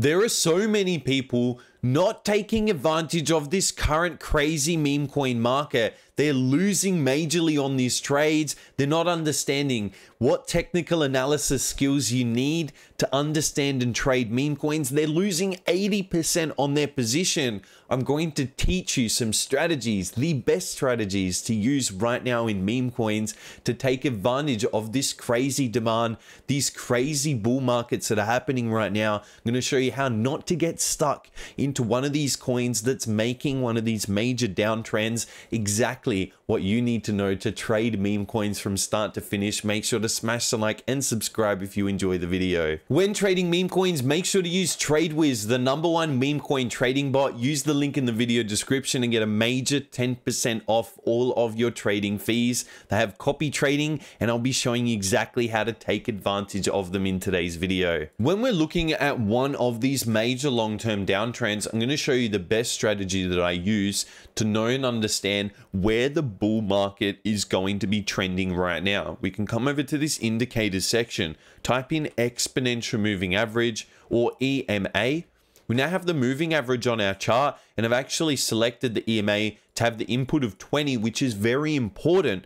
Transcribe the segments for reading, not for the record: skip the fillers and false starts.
There are so many people not taking advantage of this current crazy meme coin market. They're losing majorly on these trades. They're not understanding what technical analysis skills you need to understand and trade meme coins. They're losing 80% on their position. I'm going to teach you some strategies, the best strategies to use right now in meme coins to take advantage of this crazy demand, these crazy bull markets that are happening right now. I'm going to show you how not to get stuck into one of these coins that's making one of these major downtrends. Exactly what you need to know to trade meme coins from start to finish. Make sure to smash the like and subscribe if you enjoy the video. When trading meme coins, make sure to use TradeWiz, the #1 meme coin trading bot. Use the link in the video description and get a major 10% off all of your trading fees. They have copy trading, and I'll be showing you exactly how to take advantage of them in today's video. When we're looking at one of these major long-term downtrends, I'm going to show you the best strategy that I use to know and understand where the bull market is going to be trending right now. We can come over to this indicators section, type in exponential moving average or EMA. We now have the moving average on our chart, and I've actually selected the EMA to have the input of 20, which is very important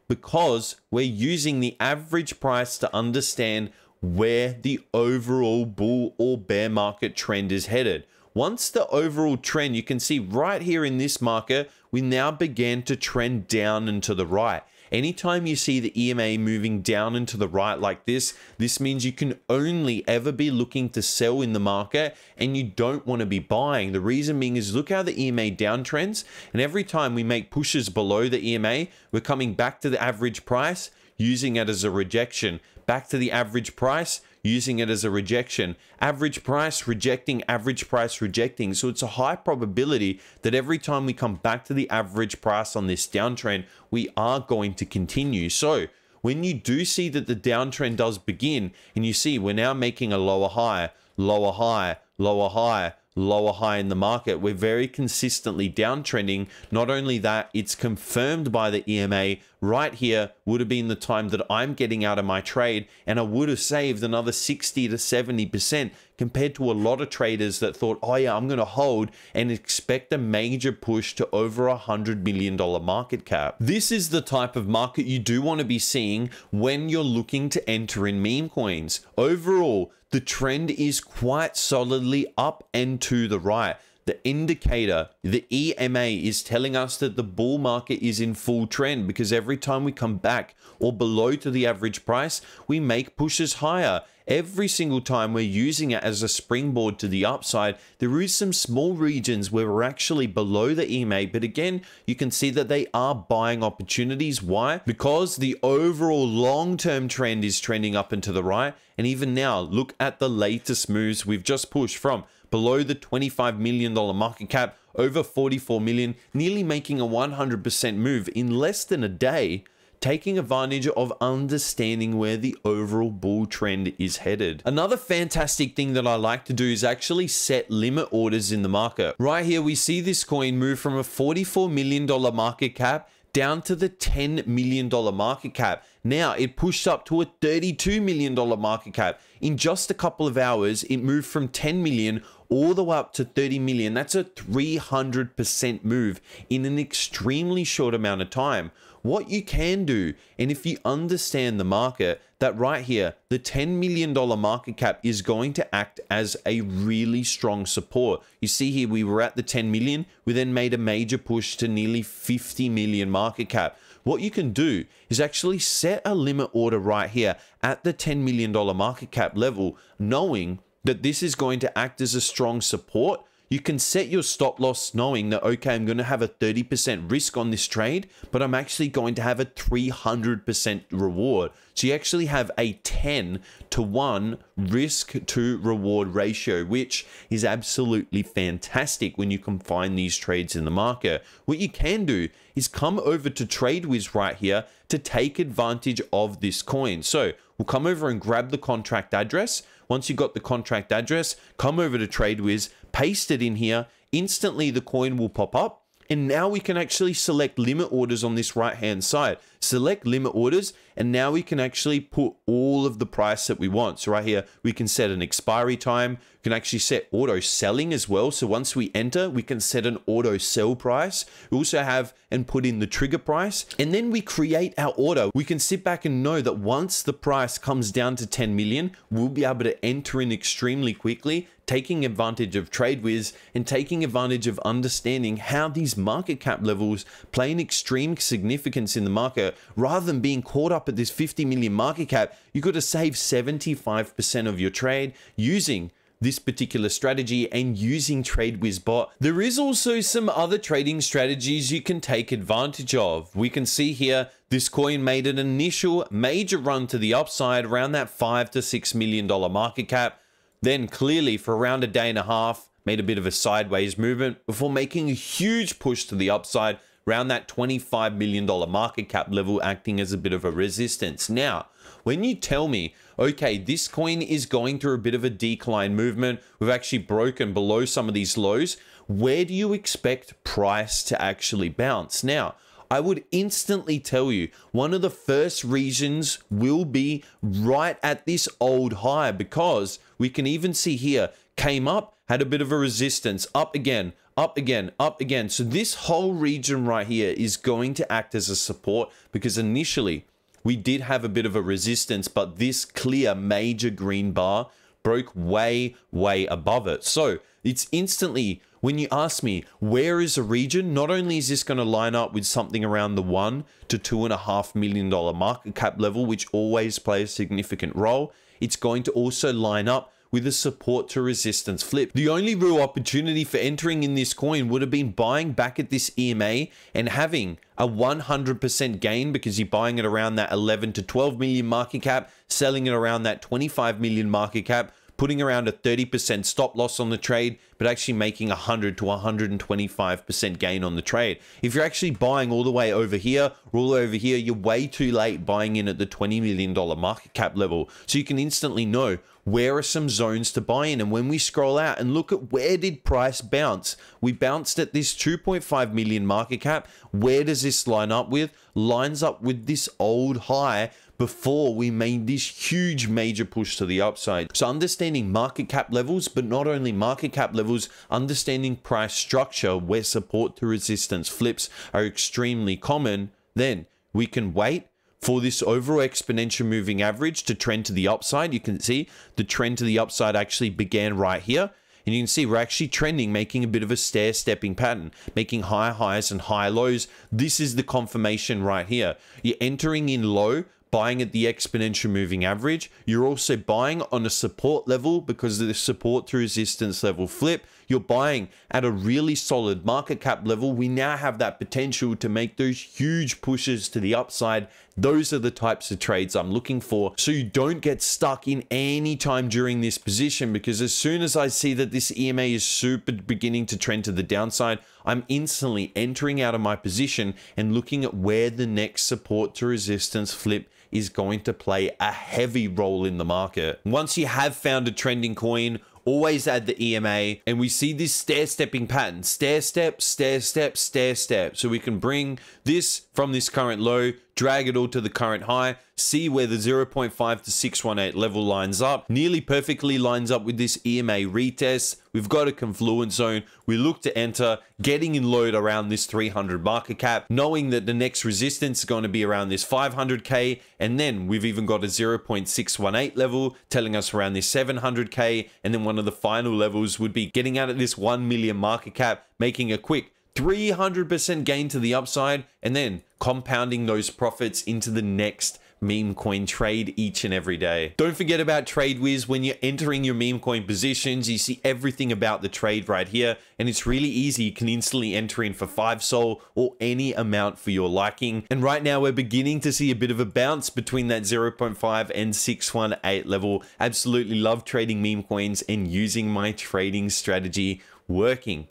because we're using the average price to understand where the overall bull or bear market trend is headed. Once the overall trend, you can see right here in this market, we now began to trend down and to the right. Anytime you see the EMA moving down and to the right like this, this means you can only ever be looking to sell in the market and you don't want to be buying. The reason being is look how the EMA downtrends, and every time we make pushes below the EMA, we're coming back to the average price, using it as a rejection. Back to the average price, using it as a rejection. Average price rejecting, average price rejecting. So it's a high probability that every time we come back to the average price on this downtrend, we are going to continue. So when you do see that the downtrend does begin, and you see we're now making a lower high, lower high, lower high, lower high in the market, we're very consistently downtrending. Not only that, it's confirmed by the EMA. Right here would have been the time that I'm getting out of my trade, and I would have saved another 60 to 70% compared to a lot of traders that thought, oh yeah, I'm going to hold and expect a major push to over $100 million market cap. This is the type of market you do want to be seeing when you're looking to enter in meme coins. Overall, the trend is quite solidly up and to the right. The indicator, the EMA, is telling us that the bull market is in full trend because every time we come back or below to the average price, we make pushes higher. Every single time we're using it as a springboard to the upside. There is some small regions where we're actually below the EMA, but again, you can see that they are buying opportunities. Why? Because the overall long-term trend is trending up and to the right. And even now, look at the latest moves. We've just pushed from below the $25 million market cap, over 44 million, nearly making a 100% move in less than a day, taking advantage of understanding where the overall bull trend is headed. Another fantastic thing that I like to do is actually set limit orders in the market. Right here, we see this coin move from a $44 million market cap down to the $10 million market cap. Now it pushed up to a $32 million market cap. In just a couple of hours, it moved from 10 million all the way up to 30 million. That's a 300% move in an extremely short amount of time. What you can do, and if you understand the market, that right here, the $10 million market cap is going to act as a really strong support. You see here, we were at the 10 million. We then made a major push to nearly 50 million market cap. What you can do is actually set a limit order right here at the $10 million market cap level, knowing that this is going to act as a strong support. You can set your stop loss knowing that, okay, I'm going to have a 30% risk on this trade, but I'm actually going to have a 300% reward. So you actually have a 10-to-1 risk to reward ratio, which is absolutely fantastic when you can find these trades in the market. What you can do is come over to TradeWiz right here to take advantage of this coin. So we'll come over and grab the contract address. Once you've got the contract address, come over to TradeWiz, paste it in here. Instantly, the coin will pop up And now we can actually select limit orders on this right hand side. Select limit orders, and now we can actually put all of the price that we want. So right here, we can set an expiry time. We can actually set auto selling as well. So once we enter, we can set an auto sell price. We also have and put in the trigger price, and then we create our order. We can sit back and know that once the price comes down to 10 million, we'll be able to enter in extremely quickly, taking advantage of TradeWiz and taking advantage of understanding how these market cap levels play an extreme significance in the market. Rather than being caught up at this 50 million market cap, you got to save 75% of your trade using this particular strategy and using TradeWiz bot. There is also some other trading strategies you can take advantage of. We can see here this coin made an initial major run to the upside around that $5 to $6 million market cap. Then clearly for around a day and a half, made a bit of a sideways movement before making a huge push to the upside around that $25 million market cap level, acting as a bit of a resistance. Now, when you tell me, okay, this coin is going through a bit of a decline movement, we've actually broken below some of these lows, where do you expect price to actually bounce? Now, I would instantly tell you one of the first regions will be right at this old high, because we can even see here, came up, had a bit of a resistance, up again, up again, up again. So this whole region right here is going to act as a support, because initially we did have a bit of a resistance, but this clear major green bar broke way above it. So it's instantly, when you ask me, where is a region? Not only is this going to line up with something around the $1 to $2.5 million market cap level, which always plays a significant role, it's going to also line up with a support to resistance flip. The only real opportunity for entering in this coin would have been buying back at this EMA and having a 100% gain, because you're buying it around that 11 to 12 million market cap, selling it around that 25 million market cap, putting around a 30% stop loss on the trade, but actually making 100 to 125% gain on the trade. If you're actually buying all the way over here, or all over here, you're way too late buying in at the $20 million market cap level. So you can instantly know where are some zones to buy in. And when we scroll out and look at where did price bounce, we bounced at this 2.5 million market cap. Where does this line up with? Lines up with this old high before we made this huge major push to the upside. So understanding market cap levels, but not only market cap levels, understanding price structure where support to resistance flips are extremely common, then we can wait for this overall exponential moving average to trend to the upside. You can see the trend to the upside actually began right here. And you can see we're actually trending, making a bit of a stair-stepping pattern, making higher highs and higher lows. This is the confirmation right here. You're entering in low, buying at the exponential moving average. You're also buying on a support level because of the support to resistance level flip. You're buying at a really solid market cap level. We now have that potential to make those huge pushes to the upside. Those are the types of trades I'm looking for, so you don't get stuck in any time during this position, because as soon as I see that this EMA is super beginning to trend to the downside, I'm instantly entering out of my position and looking at where the next support to resistance flip is going to play a heavy role in the market. Once you have found a trending coin, always add the EMA, and we see this stair-stepping pattern, stair step, stair step, stair step. So we can bring this from this current low, drag it all to the current high, see where the 0.5 to 618 level lines up, nearly perfectly lines up with this EMA retest. We've got a confluence zone. We look to enter, getting in load around this 300 market cap, knowing that the next resistance is going to be around this 500K. And then we've even got a 0.618 level telling us around this 700K. And then one of the final levels would be getting out at this 1 million market cap, making a quick 300% gain to the upside, and then compounding those profits into the next meme coin trade each and every day. Don't forget about TradeWiz. When you're entering your meme coin positions, you see everything about the trade right here, and it's really easy. You can instantly enter in for 5 sol or any amount for your liking. And right now we're beginning to see a bit of a bounce between that 0.5 and 618 level. Absolutely love trading meme coins and using my trading strategy, working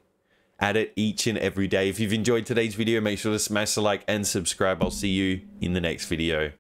at it each and every day. If you've enjoyed today's video, make sure to smash the like and subscribe. I'll see you in the next video.